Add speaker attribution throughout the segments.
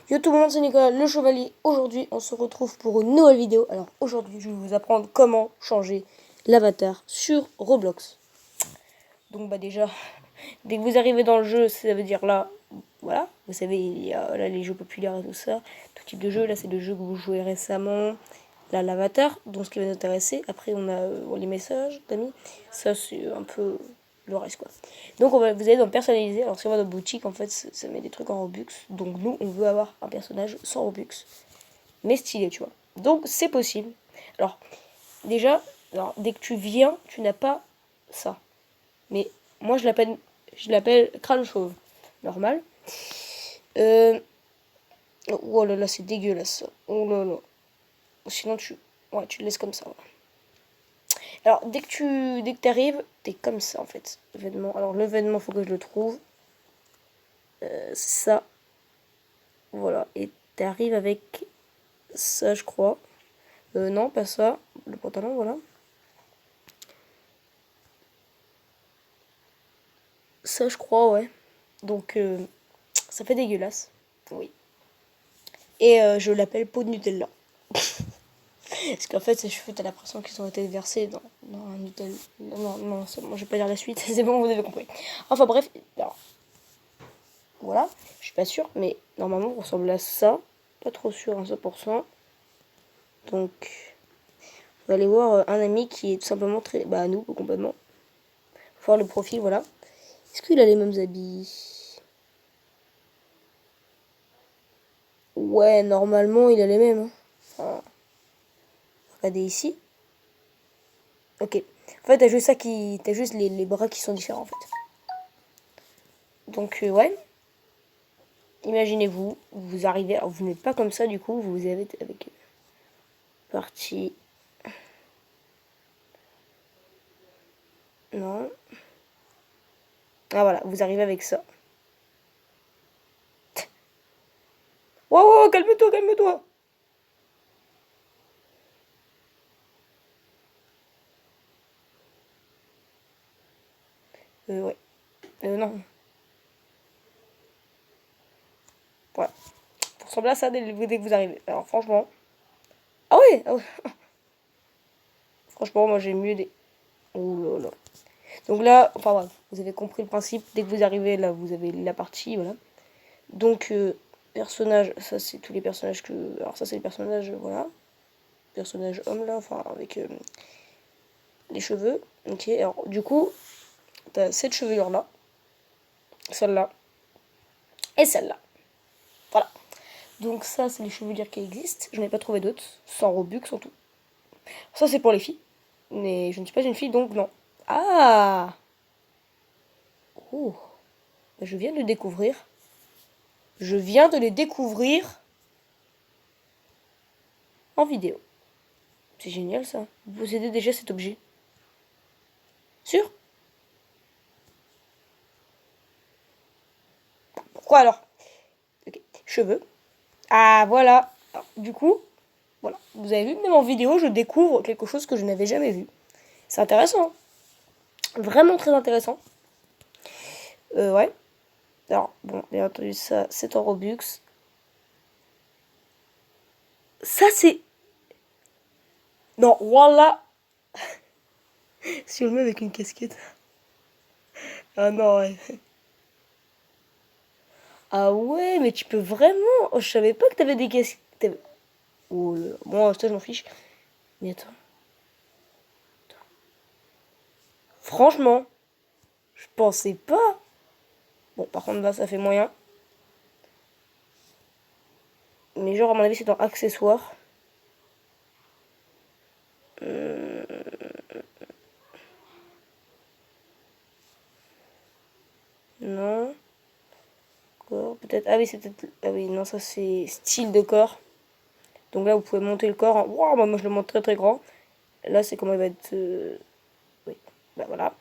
Speaker 1: Yo tout le monde, c'est Nicolas le Chevalier. Aujourd'hui, on se retrouve pour une nouvelle vidéo. Alors aujourd'hui, je vais vous apprendre comment changer l'avatar sur Roblox. Donc bah déjà, dès que vous arrivez dans le jeu, ça veut dire là, voilà, vous savez, il y a là les jeux populaires et tout ça, tout type de jeu. Là, c'est le jeu que vous jouez récemment. Là, l'avatar, donc ce qui va nous intéresser. Après, on a les messages d'amis. Ça, c'est un peu le reste, quoi. Donc, vous allez dans personnaliser. Alors, si on va dans boutique, en fait, ça met des trucs en Robux. Donc, nous, on veut avoir un personnage sans Robux, mais stylé, tu vois. Donc, c'est possible. Alors, déjà, dès que tu viens, tu n'as pas ça. Mais moi, je l'appelle crâne chauve. Normal. Oh là là, c'est dégueulasse, ça. Oh là là. Sinon, tu le laisses comme ça. Alors, dès que t'arrives, t'es comme ça, en fait. L'événement. Alors, l'événement, faut que je le trouve. C'est ça. Voilà. Et t'arrives avec ça, je crois. Non, pas ça. Le pantalon, voilà. Ça, je crois, ouais. Donc, ça fait dégueulasse. Oui. Et je l'appelle peau de Nutella. Parce qu'en fait, ses cheveux, t'as l'impression qu'ils ont été versés dans un Nutella. Non, non, moi, je vais pas dire la suite. C'est bon, vous avez compris. Enfin, bref. Alors, voilà. Je suis pas sûre, mais normalement, on ressemble à ça. Pas trop sûr à 100%. Donc, on va aller voir un ami qui est tout simplement très... Bah, nous, complètement. Voir le profil, voilà. Est-ce qu'il a les mêmes habits? Ouais, normalement, il a les mêmes. Enfin, regardez ici. Ok. En fait, t'as juste ça qui... T'as juste les bras qui sont différents, en fait. Donc, ouais. Imaginez-vous, vous arrivez... Alors, vous n'êtes pas comme ça, du coup. Vous avez avec... Partie... Non. Ah, voilà. Vous arrivez avec ça. Wow, wow, calme-toi, calme-toi. Ouais. Non. Voilà. Pour ressembler à ça dès que vous arrivez. Alors, franchement... Ah ouais, ah ouais. Franchement, moi, j'ai mieux des... Oh là là. Donc là, enfin bref, vous avez compris le principe. Dès que vous arrivez, là, vous avez la partie, voilà. Donc, personnage, ça, c'est tous les personnages que... Alors ça, c'est les personnages, voilà. Personnage homme, là, enfin, avec les cheveux. Ok, alors, du coup, t'as cette chevelure-là. Celle-là. Et celle-là. Voilà. Donc ça, c'est les chevelures qui existent. Je n'ai pas trouvé d'autres. Sans Robux, en tout. Ça, c'est pour les filles. Mais je ne suis pas une fille, donc non. Ah! Oh! Je viens de le découvrir. Je viens de les découvrir en vidéo. C'est génial, ça. Vous possédez déjà cet objet. Sûr? Pourquoi alors? Ok. Cheveux. Ah, voilà. Alors, du coup, voilà. Vous avez vu, même en vidéo, je découvre quelque chose que je n'avais jamais vu. C'est intéressant, hein. Vraiment très intéressant. Ouais. Alors, bon, bien entendu, ça, c'est en Robux. Ça, c'est... Non, voilà. Si on le met avec une casquette. Ah non, ouais. Ah ouais, mais tu peux vraiment... Oh, je savais pas que t'avais des casquettes. Oh là là. Bon, ça, je m'en fiche. Mais attends. Franchement, je pensais pas. Bon, par contre, là, ça fait moyen. Mais genre, à mon avis, c'est dans accessoires. Non. Corps, peut-être. Ah oui, c'est peut-être... Ah oui, non, ça, c'est style de corps. Donc là, vous pouvez monter le corps. Waouh, moi, je le monte très, très grand. Là, c'est comment il va être... Oui, bah voilà.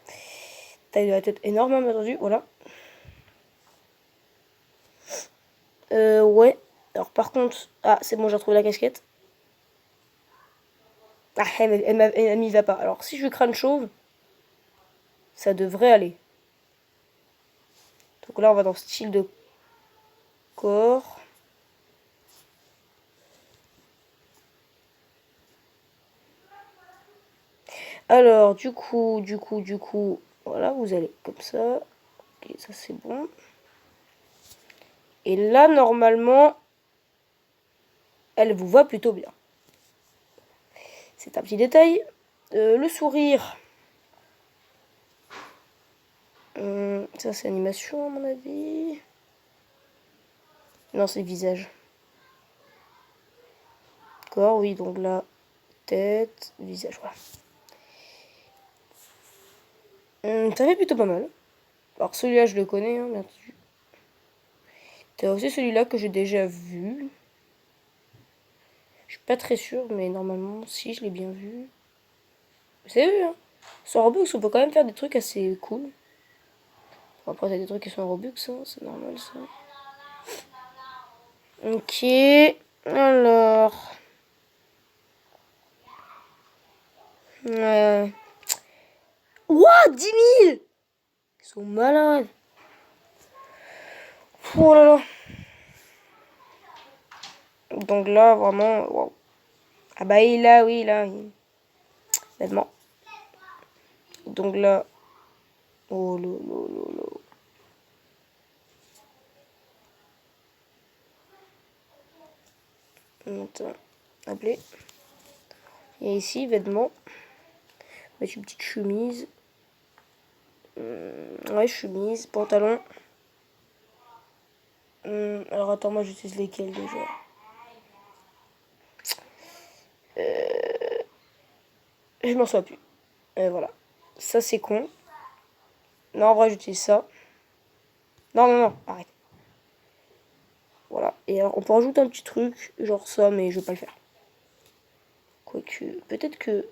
Speaker 1: Taille de la tête énorme, hein, bien entendu. Voilà. Ouais. Alors, par contre... Ah, c'est bon, j'ai retrouvé la casquette. Ah, elle m'y va pas. Alors, si je lui crâne chauve, ça devrait aller. Donc là, on va dans style de corps. Alors, du coup, voilà, vous allez comme ça. Ok, ça c'est bon. Et là, normalement, elle vous va plutôt bien. C'est un petit détail. Le sourire. Ça, c'est animation, à mon avis. Non, c'est le visage. D'accord, oui, donc là, tête, visage, voilà. Ça fait plutôt pas mal. Alors, celui-là, je le connais, hein, bien entendu. T'as aussi celui-là que j'ai déjà vu. Je suis pas très sûre, mais normalement, si, je l'ai bien vu. Vous avez vu, hein. Sur Robux, on peut quand même faire des trucs assez cool. Bon, après, t'as des trucs qui sont en Robux, hein, c'est normal, ça. Ok, alors... Ouah, 10 000! Ils sont malades. Oh là là. Donc là, vraiment, wow. Ah bah, il a, oui, là, bêtement. Donc là, oh là là là là. Attends, appeler. Et ici, vêtements. Mettre une petite chemise. Ouais, chemise, pantalon. Alors attends, moi j'utilise lesquels déjà? Je m'en souviens plus. Voilà. Ça c'est con. Non, en vrai j'utilise ça. Non, non, non, arrête. Voilà. Et alors on peut rajouter un petit truc, genre ça, mais je vais pas le faire. Quoique, peut-être que...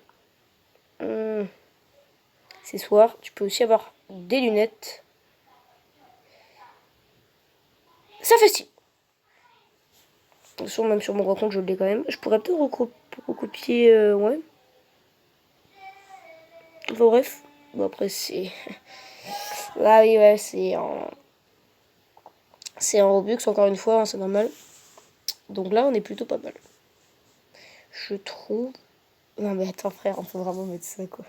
Speaker 1: accessoires, tu peux aussi avoir des lunettes. Ça fait style. Même sur mon grand compte, je l'ai quand même. Je pourrais peut-être recopier, ouais. Enfin, bref. Bon, après, c'est... Là, oui, ouais, c'est en... C'est en Robux, encore une fois, hein, c'est normal. Donc là, on est plutôt pas mal. Je trouve... Non, mais attends, frère, on peut vraiment mettre ça, quoi.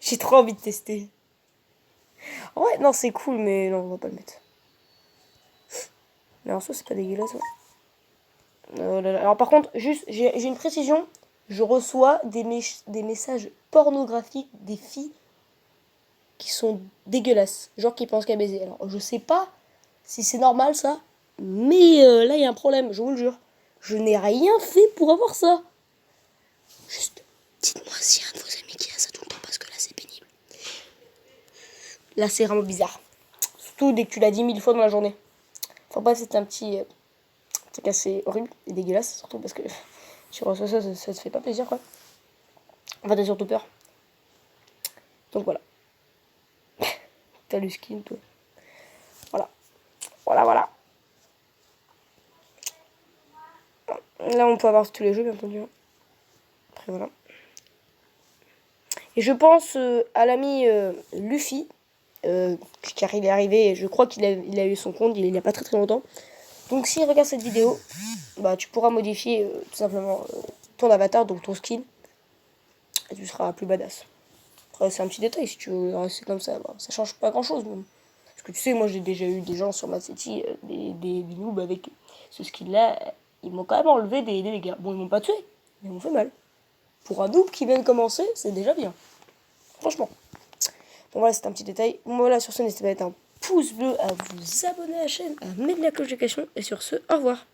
Speaker 1: J'ai trop envie de tester. Ouais, non, c'est cool, mais non, on va pas le mettre. Alors ça, c'est pas dégueulasse, hein. Alors par contre, juste, j'ai une précision. Je reçois des messages pornographiques des filles qui sont dégueulasses. Genre qui pensent qu'à baiser. Alors je sais pas si c'est normal ça. Mais là, il y a un problème, je vous le jure. Je n'ai rien fait pour avoir ça. Juste, dites-moi si un de vos amis qui a ça tout le temps parce que là, c'est pénible. Là, c'est vraiment bizarre. Surtout dès que tu l'as 10 000 fois dans la journée. Enfin bref, c'est un petit... truc assez horrible et dégueulasse. Surtout parce que tu reçois ça, ça te fait pas plaisir, quoi. Enfin, t'as surtout peur. Donc voilà. T'as le skin, toi. Voilà. Voilà, voilà. Là, on peut avoir tous les jeux, bien entendu. Après, voilà. Et je pense à l'ami Luffy, car il est arrivé, je crois qu'il a eu son compte il n'y a pas très très longtemps. Donc s'il regarde cette vidéo, bah tu pourras modifier tout simplement ton avatar, donc ton skin, et tu seras plus badass. Après c'est un petit détail, si tu veux rester comme ça, bah, ça change pas grand chose. Même. Parce que tu sais, moi j'ai déjà eu des gens sur ma city, des noobs avec ce skin là, ils m'ont quand même enlevé des dégâts. Bon, ils m'ont pas tué, mais ils m'ont fait mal. Pour un noob qui vient de commencer, c'est déjà bien. Franchement. Bon voilà, c'est un petit détail. Bon voilà, sur ce, n'hésitez pas à mettre un pouce bleu, à vous abonner à la chaîne, à mettre la cloche de notification. Et sur ce, au revoir.